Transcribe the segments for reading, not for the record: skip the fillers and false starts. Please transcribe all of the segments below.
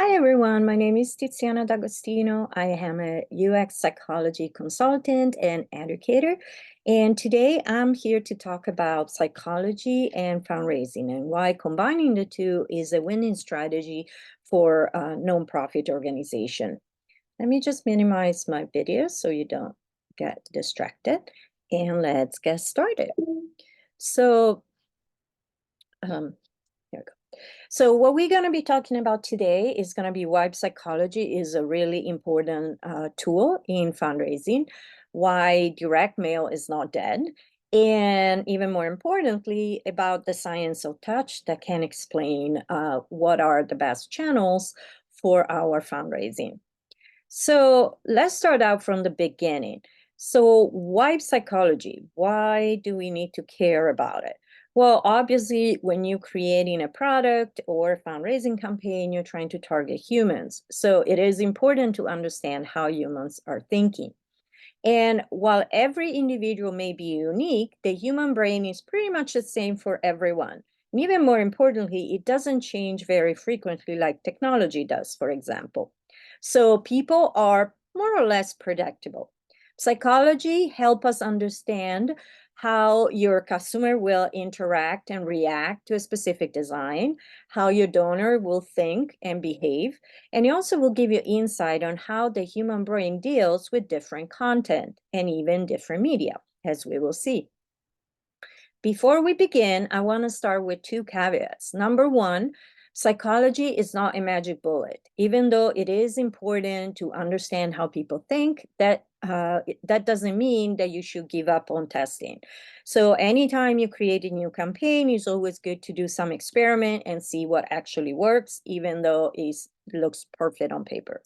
Hi everyone, my name is Tiziana D'Agostino. I am a UX psychology consultant and educator. And today I'm here to talk about psychology and fundraising and why combining the two is a winning strategy for a nonprofit organization. Let me just minimize my video so you don't get distracted. And let's get started. So, here we go. So what we're going to be talking about today is going to be why psychology is a really important tool in fundraising, why direct mail is not dead, and even more importantly, about the science of touch that can explain what are the best channels for our fundraising. So let's start out from the beginning. So why psychology? Why do we need to care about it? Well, obviously, when you're creating a product or a fundraising campaign, you're trying to target humans. So it is important to understand how humans are thinking. And while every individual may be unique, the human brain is pretty much the same for everyone. And even more importantly, it doesn't change very frequently like technology does, for example. So people are more or less predictable. Psychology helps us understand how your customer will interact and react to a specific design, how your donor will think and behave, and it also will give you insight on how the human brain deals with different content and even different media, as we will see. Before we begin, I want to start with two caveats. Number one, psychology is not a magic bullet. Even though it is important to understand how people think, that doesn't mean that you should give up on testing. So anytime you create a new campaign, it's always good to do some experiment and see what actually works, even though it looks perfect on paper.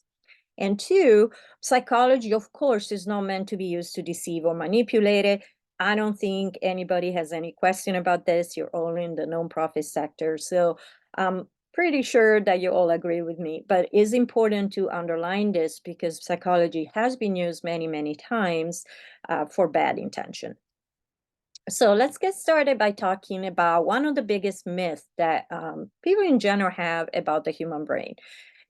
And two, psychology, of course, is not meant to be used to deceive or manipulate it. I don't think anybody has any question about this. You're all in the nonprofit sector. So I'm pretty sure that you all agree with me. But it's important to underline this because psychology has been used many, many times for bad intention. So let's get started by talking about one of the biggest myths that people in general have about the human brain.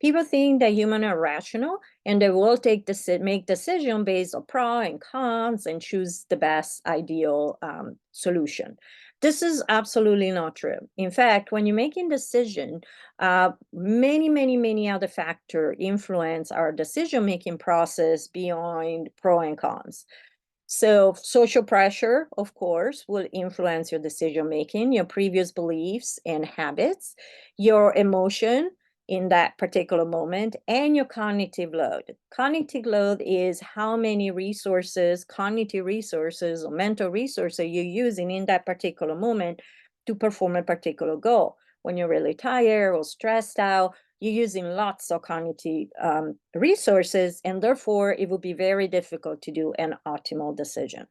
People think that humans are rational and they will make decision based on pros and cons and choose the best ideal solution. This is absolutely not true. In fact, when you're making decision, many other factors influence our decision-making process beyond pro and cons. So social pressure, of course, will influence your decision making, your previous beliefs and habits, your emotion in that particular moment, and your cognitive load. Cognitive load is how many resources, cognitive resources or mental resources you're using in that particular moment to perform a particular goal. When you're really tired or stressed out, you're using lots of cognitive resources, and therefore it will be very difficult to do an optimal decision.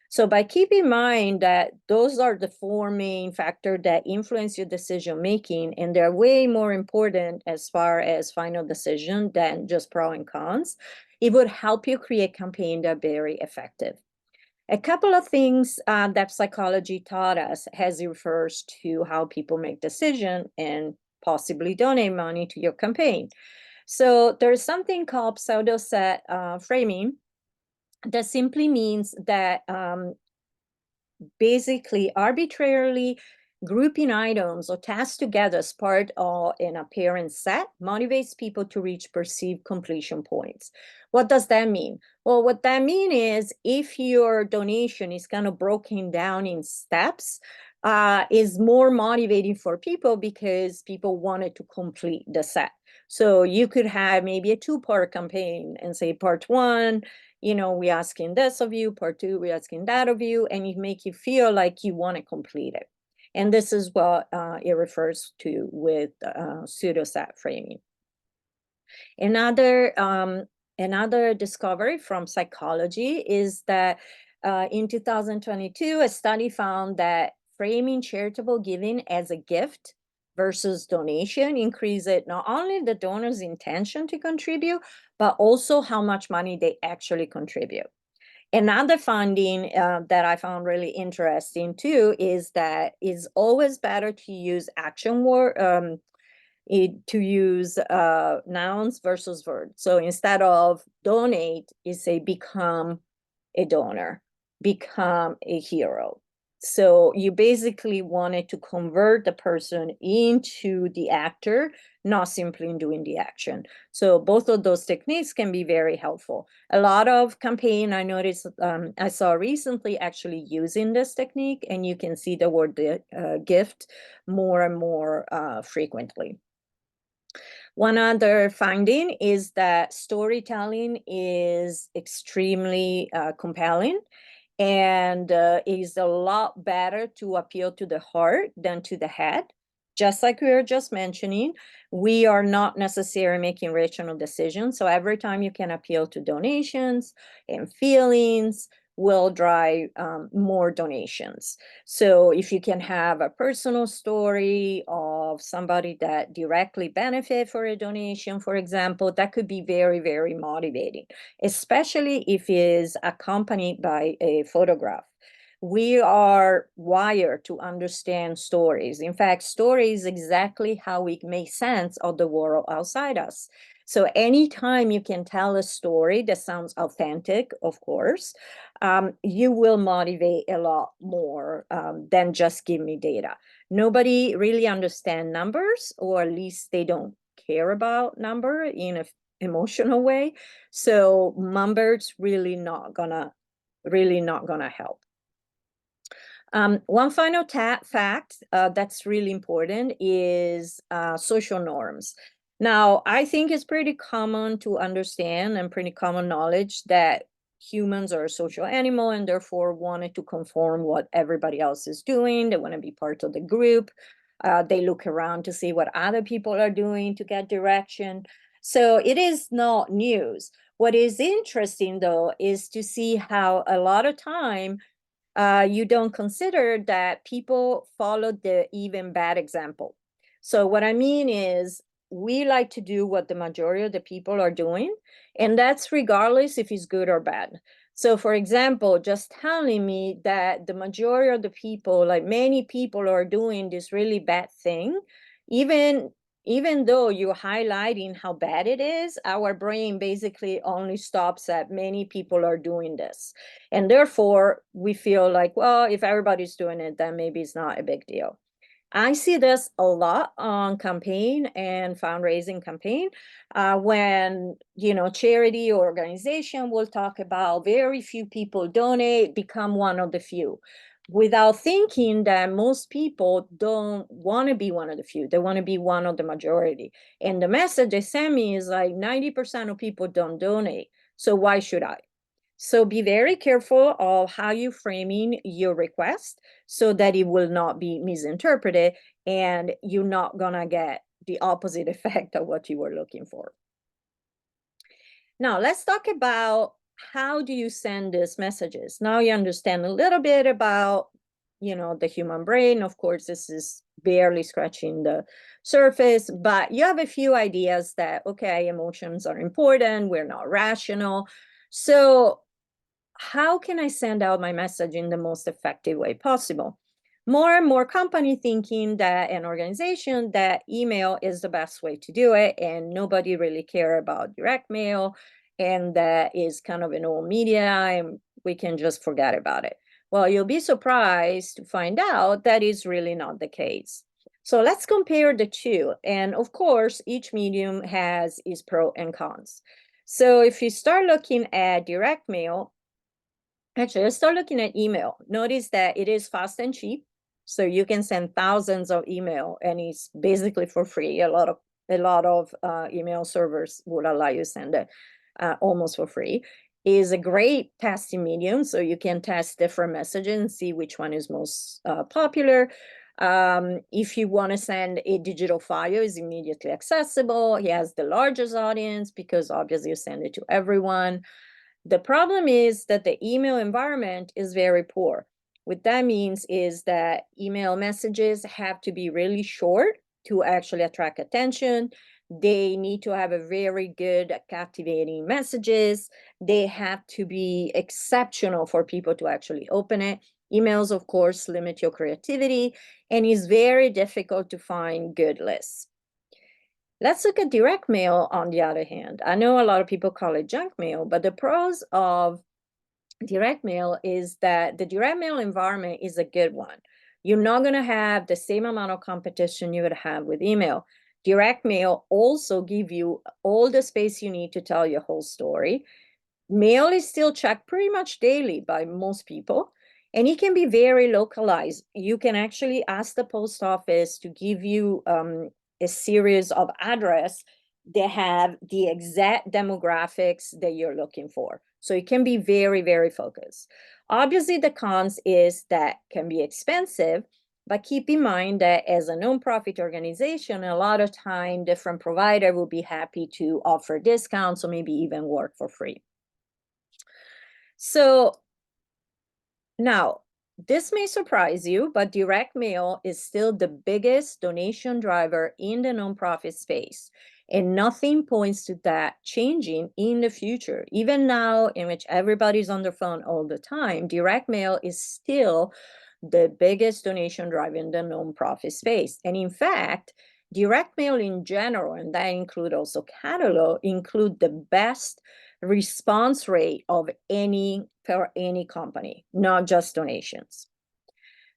So by keeping in mind that those are the four main factors that influence your decision making, and they're way more important as far as final decision than just pro and cons, it would help you create campaigns that are very effective. A couple of things that psychology taught us as it refers to how people make decisions and possibly donate money to your campaign. So there's something called pseudo set framing that simply means that basically arbitrarily grouping items or tasks together as part of an apparent set motivates people to reach perceived completion points. What does that mean? Well, what that means is if your donation is kind of broken down in steps, is more motivating for people because people wanted to complete the set. So you could have maybe a two-part campaign and say part one, we're asking this of you, part two, we're asking that of you, and it make you feel like you want to complete it. And this is what it refers to with pseudo-set framing. Another discovery from psychology is that in 2022, a study found that framing charitable giving as a gift versus donation increased not only the donor's intention to contribute, but also how much money they actually contribute. Another finding that I found really interesting too is that it's always better to use action word to use nouns versus verbs. So instead of donate, you say become a donor, become a hero. So you basically wanted to convert the person into the actor, not simply in doing the action. So both of those techniques can be very helpful. A lot of campaign I noticed, I saw recently actually using this technique, and you can see the word gift more and more frequently. One other finding is that storytelling is extremely compelling, and is a lot better to appeal to the heart than to the head. Just like we were just mentioning, we are not necessarily making rational decisions. So every time you can appeal to donations and feelings will drive more donations. So if you can have a personal story of somebody that directly benefit for a donation, for example, that could be very, very motivating, especially if it is accompanied by a photograph. We are wired to understand stories. In fact, story is exactly how we make sense of the world outside us. So anytime you can tell a story that sounds authentic, of course, you will motivate a lot more than just give me data. Nobody really understand numbers, or at least they don't care about number in an emotional way. So numbers really not gonna help. One final fact that's really important is social norms. Now, I think it's pretty common to understand and pretty common knowledge that humans are a social animal and therefore wanted to conform what everybody else is doing. They want to be part of the group. They look around to see what other people are doing to get direction. So it is not news. What is interesting, though, is to see how a lot of time you don't consider that people follow the even bad example. So what I mean is we like to do what the majority of the people are doing, and that's regardless if it's good or bad. So for example, just telling me that the majority of the people, like many people are doing this really bad thing, even even though you're highlighting how bad it is, our brain basically only stops at many people are doing this. And therefore, we feel like, well, if everybody's doing it, then maybe it's not a big deal. I see this a lot on campaign and fundraising campaign when, charity or organization will talk about very few people donate, become one of the few, without thinking that most people don't want to be one of the few. They want to be one of the majority. And the message they send me is like 90% of people don't donate. So why should I? So be very careful of how you framing your request so that it will not be misinterpreted and you're not gonna get the opposite effect of what you were looking for. Now let's talk about how do you send these messages. Now you understand a little bit about, the human brain. Of course, this is barely scratching the surface, but you have a few ideas that, okay, emotions are important, we're not rational. So how can I send out my message in the most effective way possible? More and more company thinking that an organization that email is the best way to do it, and nobody really care about direct mail, and that is kind of an old media, and we can just forget about it. Well, you'll be surprised to find out that is really not the case. So let's compare the two. And of course, each medium has its pros and cons. So if you start looking at direct mail, actually, let's start looking at email. Notice that it is fast and cheap. So you can send thousands of email and it's basically for free. A lot of email servers would allow you to send it almost for free. It is a great testing medium. So you can test different messages and see which one is most popular. If you want to send a digital file, is immediately accessible. He has the largest audience because obviously you send it to everyone. The problem is that the email environment is very poor. What that means is that email messages have to be really short to actually attract attention. They need to have a very good captivating messages. They have to be exceptional for people to actually open it. Emails, of course, limit your creativity, and it's very difficult to find good lists. Let's look at direct mail on the other hand. I know a lot of people call it junk mail, but the pros of direct mail is that the direct mail environment is a good one. You're not going to have the same amount of competition you would have with email. Direct mail also give you all the space you need to tell your whole story. Mail is still checked pretty much daily by most people, and it can be very localized. You can actually ask the post office to give you a series of address that have the exact demographics that you're looking for. So it can be very, very focused. Obviously, the cons is that can be expensive, but keep in mind that as a nonprofit organization, a lot of time different provider will be happy to offer discounts or maybe even work for free. So now, this may surprise you, but direct mail is still the biggest donation driver in the nonprofit space. And nothing points to that changing in the future. Even now, in which everybody's on their phone all the time, direct mail is still the biggest donation driver in the nonprofit space. And in fact, direct mail in general, and that include also catalog, include the best response rate of any for any company, not just donations.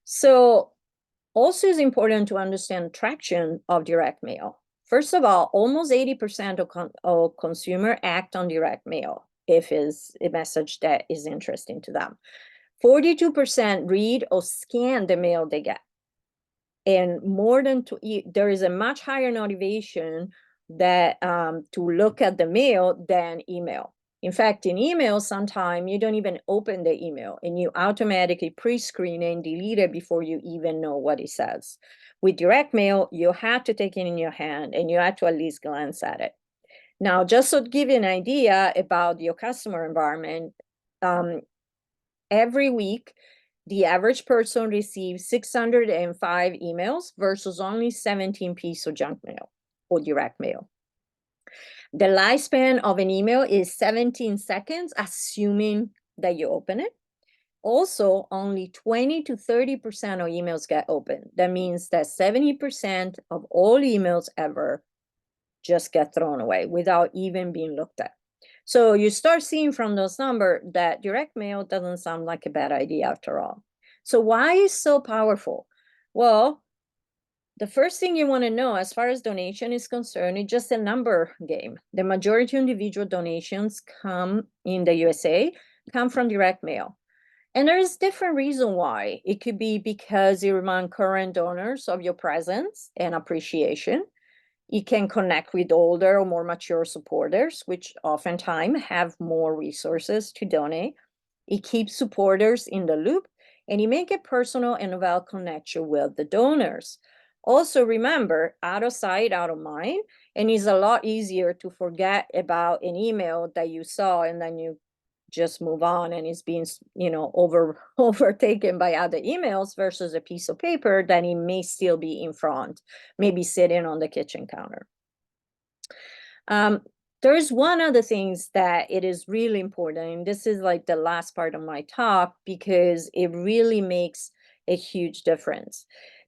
So also is important to understand traction of direct mail. First of all, almost 80% of consumer act on direct mail if it's a message that is interesting to them. 42% read or scan the mail they get. And more than there is a much higher motivation that to look at the mail than email. In fact, in email, sometimes you don't even open the email and you automatically pre-screen and delete it before you even know what it says. With direct mail, you have to take it in your hand and you have to at least glance at it. Now, just to give you an idea about your customer environment, every week, the average person receives 605 emails versus only 17 pieces of junk mail or direct mail. The lifespan of an email is 17 seconds, assuming that you open it. Also, only 20 to 30% of emails get opened. That means that 70% of all emails ever just get thrown away without even being looked at. So you start seeing from those numbers that direct mail doesn't sound like a bad idea after all. So why is so powerful? Well, the first thing you want to know as far as donation is concerned is just a number game. The majority of individual donations come in the USA come from direct mail. And there is different reason why. It could be because you remind current donors of your presence and appreciation. You can connect with older or more mature supporters, which oftentimes have more resources to donate. It keeps supporters in the loop, and you make a personal and well connection with the donors. Also, remember, out of sight, out of mind, and it's a lot easier to forget about an email that you saw and then you just move on and it's being overtaken by other emails versus a piece of paper that it may still be in front, maybe sitting on the kitchen counter. There's one other things that it is really important, and this is like the last part of my talk because it really makes a huge difference.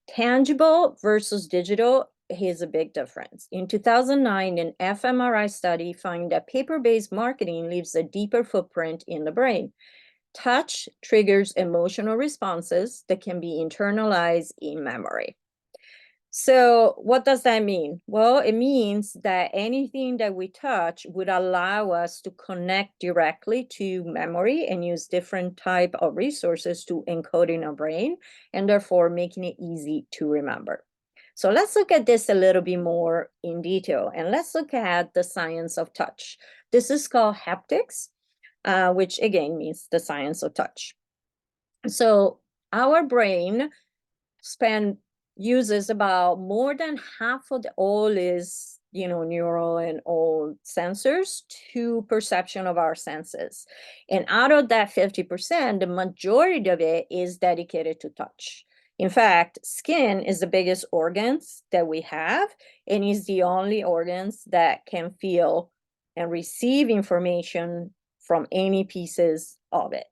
Tangible versus digital, here's a big difference. In 2009, an fMRI study found that paper-based marketing leaves a deeper footprint in the brain. Touch triggers emotional responses that can be internalized in memory. So what does that mean? Well, it means that anything that we touch would allow us to connect directly to memory and use different type of resources to encode in our brain and therefore making it easy to remember. So let's look at this a little bit more in detail and let's look at the science of touch. This is called haptics, which again means the science of touch. So our brain uses about more than half of all is neural and all sensors to perception of our senses, and out of that 50%, the majority of it is dedicated to touch. In fact, skin is the biggest organs that we have and is the only organs that can feel and receive information from any pieces of it.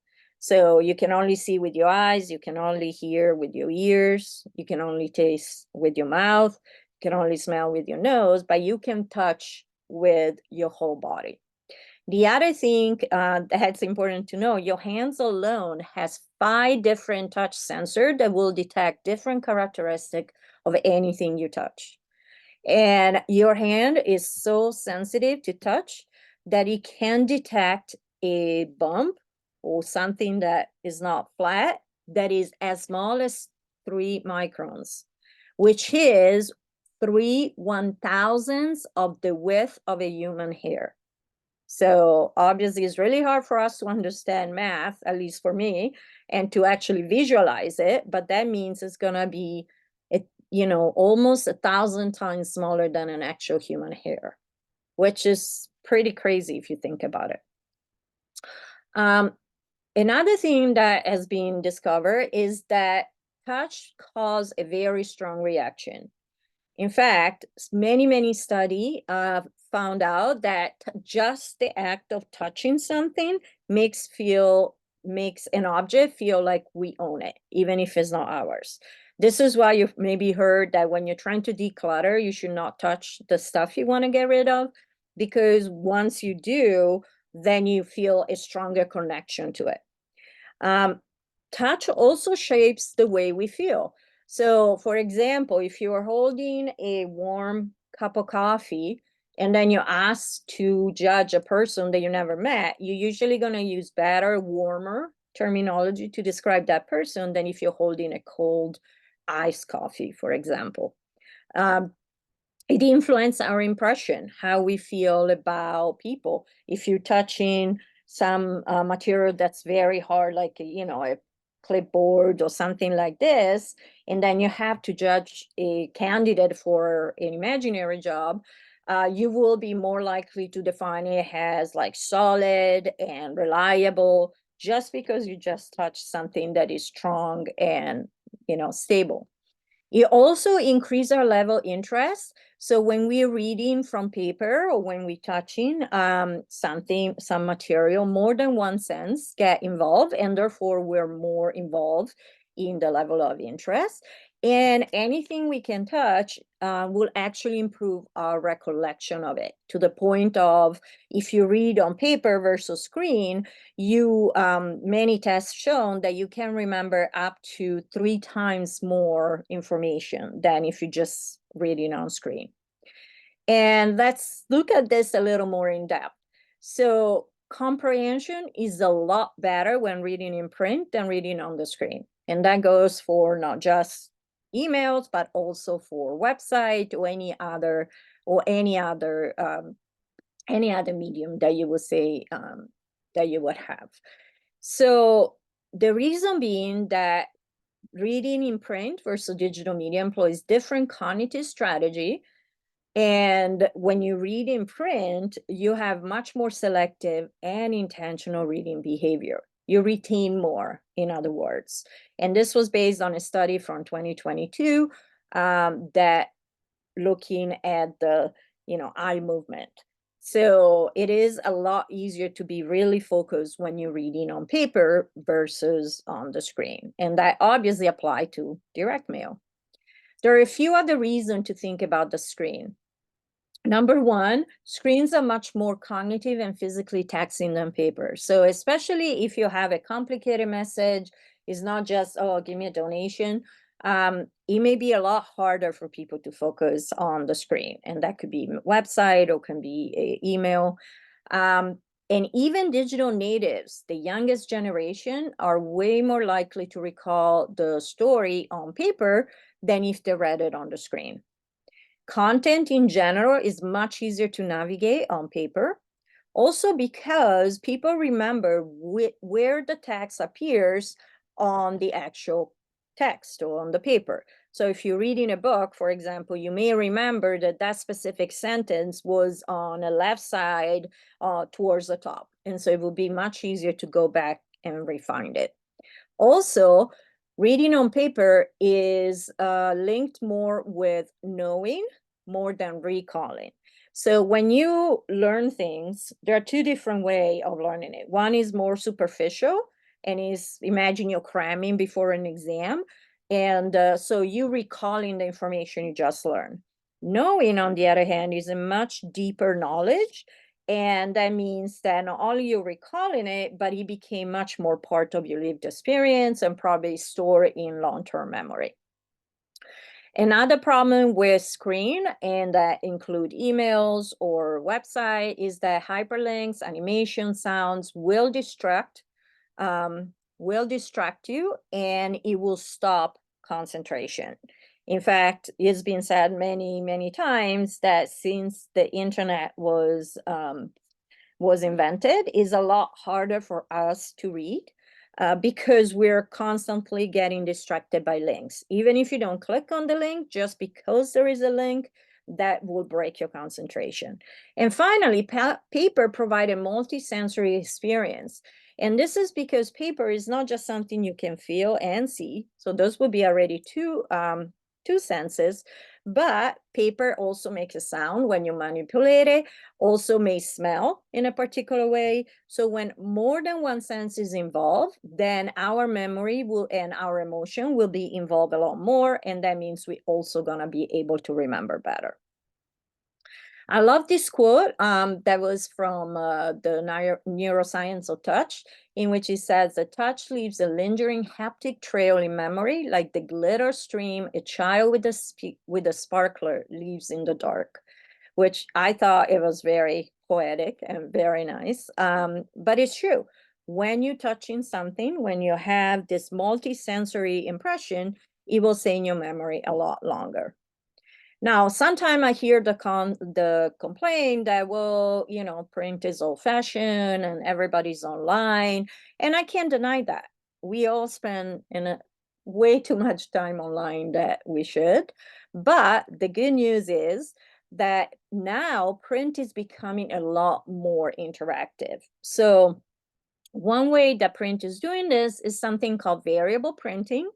So you can only see with your eyes, you can only hear with your ears, you can only taste with your mouth. can only smell with your nose, but you can touch with your whole body. The other thing that's important to know, your hands alone has 5 different touch sensors that will detect different characteristics of anything you touch. And your hand is so sensitive to touch that it can detect a bump or something that is not flat that is as small as 3 microns, which is 3/1000ths of the width of a human hair. So obviously it's really hard for us to understand math, at least for me, and to actually visualize it, but that means it's gonna be, almost 1,000 times smaller than an actual human hair, which is pretty crazy if you think about it. Another thing that has been discovered is that touch causes a very strong reaction. In fact, many studies found out that just the act of touching something makes an object feel like we own it, even if it's not ours. This is why you've maybe heard that when you're trying to declutter, you should not touch the stuff you want to get rid of, because once you do, then you feel a stronger connection to it. Touch also shapes the way we feel. So, for example, if you are holding a warm cup of coffee and then you're asked to judge a person that you never met, you're usually going to use better, warmer terminology to describe that person than if you're holding a cold iced coffee, for example. Um, it influences our impression, how we feel about people. If you're touching some material that's very hard, like a clipboard or something like this, and then you have to judge a candidate for an imaginary job, you will be more likely to define it as like solid and reliable, just because you just touched something that is strong and stable. It also increases our level interest. So when we're reading from paper or when we're touching some material, more than one sense get involved, and therefore we're more involved in the level of interest. And anything we can touch will actually improve our recollection of it, to the point of, if you read on paper versus screen, many tests shown that you can remember up to 3 times more information than if you just reading on screen. And let's look at this a little more in depth. So comprehension is a lot better when reading in print than reading on the screen. And that goes for not just emails, but also for website or any other medium that you would say that you would have. So the reason being that reading in print versus digital media employs different cognitive strategy. And when you read in print, you have much more selective and intentional reading behavior. You retain more, in other words. And this was based on a study from 2022 that looking at the eye movement. So it is a lot easier to be really focused when you're reading on paper versus on the screen. And that obviously apply to direct mail. There are a few other reasons to think about the screen. Number one, screens are much more cognitive and physically taxing than paper. So especially if you have a complicated message, it's not just, oh, give me a donation. It may be a lot harder for people to focus on the screen, and that could be website or can be an email. And even digital natives, the youngest generation, are way more likely to recall the story on paper than if they read it on the screen. Content in general is much easier to navigate on paper. Also because people remember where the text appears on the actual text or on the paper. So if you're reading a book, for example, you may remember that specific sentence was on the left side towards the top. And so it will be much easier to go back and refine it. Also, reading on paper is linked more with knowing more than recalling. So when you learn things, there are 2 different ways of learning it. One is more superficial, and imagine you're cramming before an exam. And so you recalling the information you just learned. Knowing, on the other hand, is a much deeper knowledge. And that means that not only you're recalling it, but it became much more part of your lived experience and probably stored in long-term memory. Another problem with screen, and that include emails or website, is that hyperlinks, animation, sounds will distract you, and it will stop concentration. In fact, it's been said many, many times that since the internet was invented, is a lot harder for us to read because we're constantly getting distracted by links. Even if you don't click on the link, just because there is a link, that will break your concentration. And finally, paper provide a multi-sensory experience. And this is because paper is not just something you can feel and see. So those would be already two senses, but paper also makes a sound when you manipulate it, also may smell in a particular way. So when more than one sense is involved, then our memory will and our emotion will be involved a lot more. And that means we also gonna be able to remember better. I love this quote that was from the neuroscience of touch, in which he says that touch leaves a lingering haptic trail in memory, like the glitter stream a child with a sparkler leaves in the dark, which I thought it was very poetic and very nice. But it's true. When you touching something, when you have this multi-sensory impression, it will stay in your memory a lot longer. Now, sometimes I hear the complaint that, well, print is old fashioned and everybody's online. And I can't deny that. We all spend way too much time online that we should. But the good news is that now print is becoming a lot more interactive. So one way that print is doing this is something called variable printing.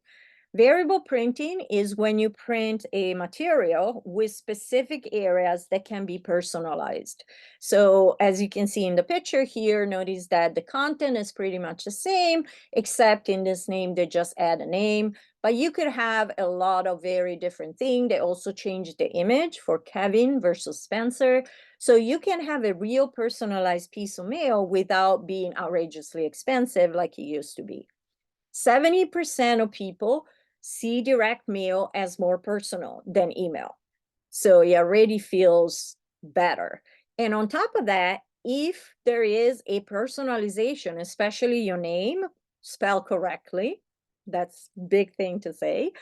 Variable printing is when you print a material with specific areas that can be personalized. So as you can see in the picture here, notice that the content is pretty much the same, except in this name, they just add a name. But you could have a lot of very different things. They also changed the image for Kevin versus Spencer. So you can have a real personalized piece of mail without being outrageously expensive like it used to be. 70% of people see direct mail as more personal than email. So it already feels better. And on top of that, if there is a personalization, especially your name spelled correctly, that's big thing to say.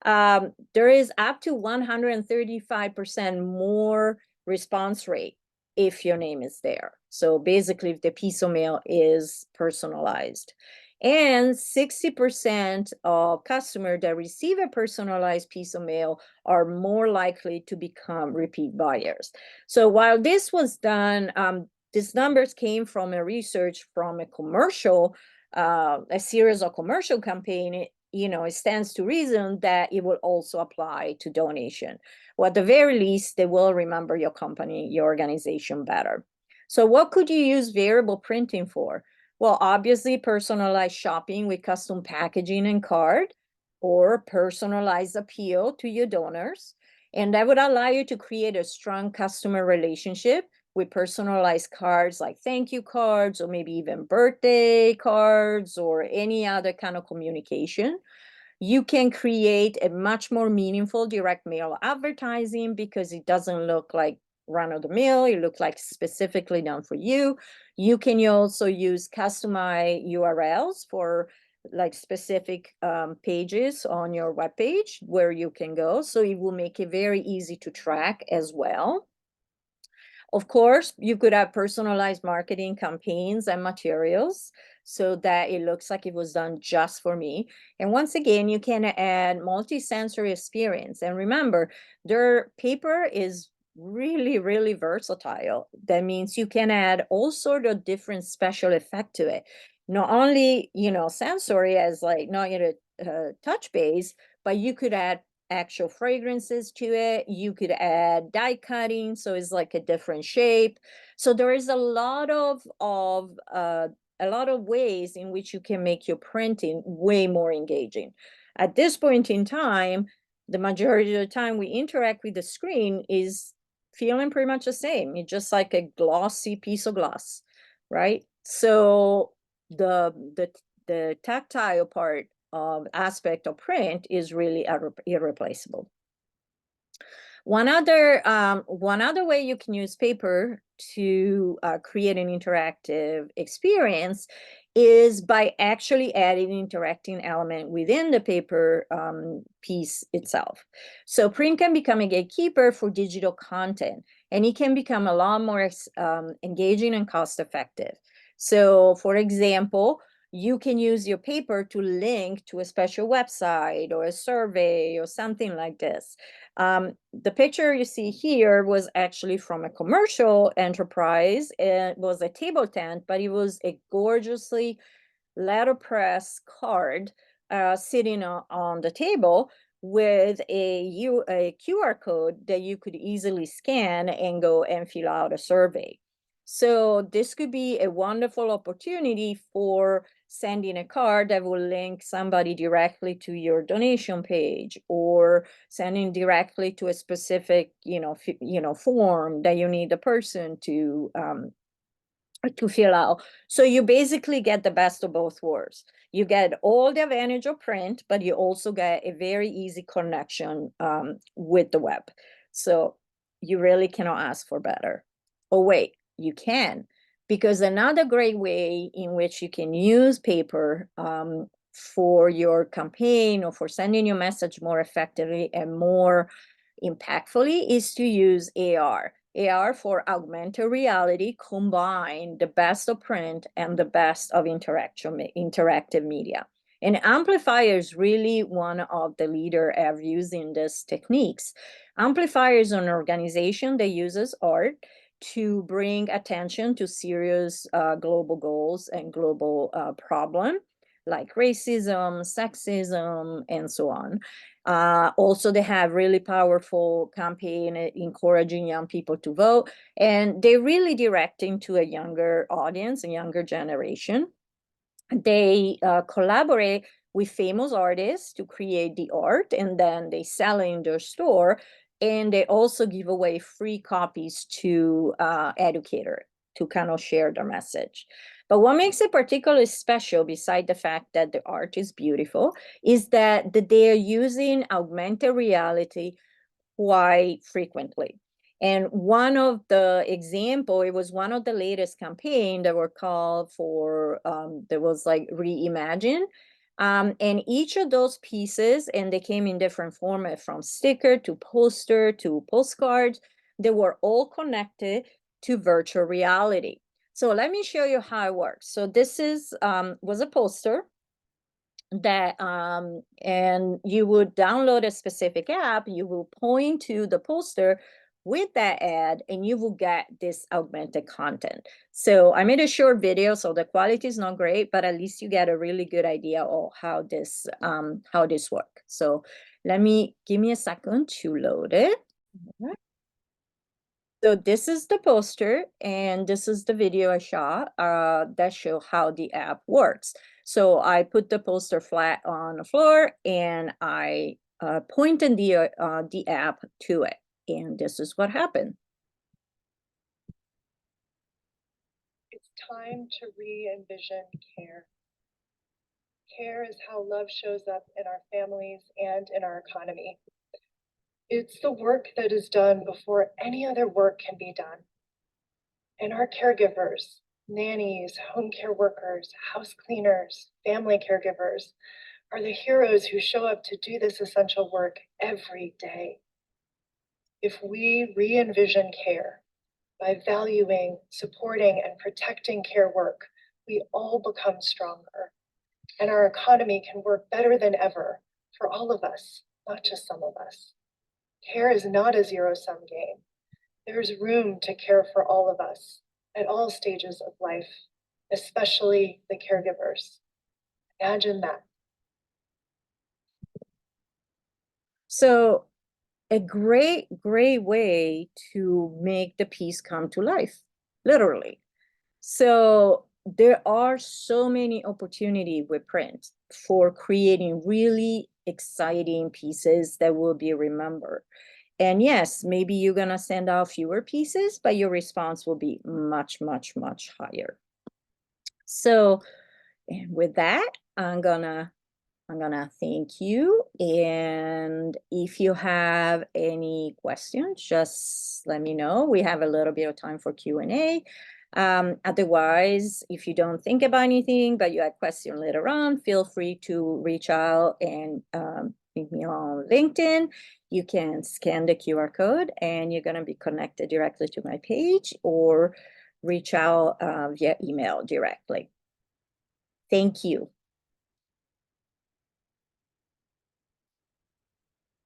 There is up to 135% more response rate if your name is there. So basically, if the piece of mail is personalized. And 60% of customers that receive a personalized piece of mail are more likely to become repeat buyers. So while this was done, these numbers came from a research from a commercial, a series of commercial campaign. It stands to reason that it will also apply to donation. Well, at the very least, they will remember your company, your organization better. So what could you use variable printing for? Well, obviously, personalized shopping with custom packaging and card, or personalized appeal to your donors. And that would allow you to create a strong customer relationship with personalized cards like thank you cards, or maybe even birthday cards, or any other kind of communication. You can create a much more meaningful direct mail advertising because it doesn't look like run of the mill. It looks like specifically done for you. You can also use customized URLs for like specific pages on your web page where you can go. So it will make it very easy to track as well. Of course, you could have personalized marketing campaigns and materials so that it looks like it was done just for me. And once again, you can add multi-sensory experience. And remember, their paper is really, really versatile. That means you can add all sort of different special effect to it. Not only, sensory as like not touch base, but you could add actual fragrances to it. You could add die cutting, so it's like a different shape. So there is a lot of ways in which you can make your printing way more engaging. At this point in time, the majority of the time we interact with the screen is feeling pretty much the same. It's just like a glossy piece of glass, right? So the tactile part of aspect of print is really irreplaceable. One other way you can use paper to create an interactive experience is by actually adding an interacting element within the paper piece itself. So print can become a gatekeeper for digital content, and it can become a lot more engaging and cost effective. So for example, you can use your paper to link to a special website or a survey or something like this. The picture you see here was actually from a commercial enterprise. It was a table tent, but it was a gorgeously letterpress card sitting on the table with a QR code that you could easily scan and go and fill out a survey. So this could be a wonderful opportunity for sending a card that will link somebody directly to your donation page, or sending directly to a specific, form that you need the person to fill out. So you basically get the best of both worlds. You get all the advantage of print, but you also get a very easy connection with the web. So you really cannot ask for better. Oh, wait, you can, because another great way in which you can use paper for your campaign or for sending your message more effectively and more impactfully is to use AR. AR for augmented reality, combine the best of print and the best of interactive media. And Amplifier is really one of the leader of using these techniques. Amplifier is an organization that uses art to bring attention to serious global goals and global problem like racism, sexism, and so on. Also, they have really powerful campaign encouraging young people to vote, and they're really directing to a younger audience, a younger generation. They collaborate with famous artists to create the art, and then they sell it in their store, and they also give away free copies to educators to kind of share their message. But what makes it particularly special, beside the fact that the art is beautiful, is that they are using augmented reality quite frequently. And one of the example, it was one of the latest campaign that were called for, there was like reimagine. And each of those pieces, and they came in different format, from sticker to poster to postcards, they were all connected to virtual reality. So let me show you how it works. So this was a poster that and you would download a specific app, you will point to the poster with that ad, and you will get this augmented content. So I made a short video, so the quality is not great, but at least you get a really good idea of how this works. So give me a second to load it. All right. So this is the poster, and this is the video I shot that show how the app works. So I put the poster flat on the floor, and I pointed the app to it, and this is what happened. It's time to re-envision care. Care is how love shows up in our families and in our economy. It's the work that is done before any other work can be done. And our caregivers, nannies, home care workers, house cleaners, family caregivers, are the heroes who show up to do this essential work every day. If we re-envision care by valuing, supporting, and protecting care work, we all become stronger, and our economy can work better than ever for all of us, not just some of us. Care is not a zero-sum game. There's room to care for all of us at all stages of life, especially the caregivers. Imagine that. So a great way to make the piece come to life, literally. So there are so many opportunities with print for creating really exciting pieces that will be remembered. And yes, maybe you're gonna send out fewer pieces, but your response will be much, much, much higher. So, and with that, I'm gonna thank you. And if you have any questions, just let me know. We have a little bit of time for Q&A. Otherwise, if you don't think about anything, but you have questions later on, feel free to reach out and meet me on LinkedIn. You can scan the QR code and you're gonna be connected directly to my page, or reach out via email directly. Thank you.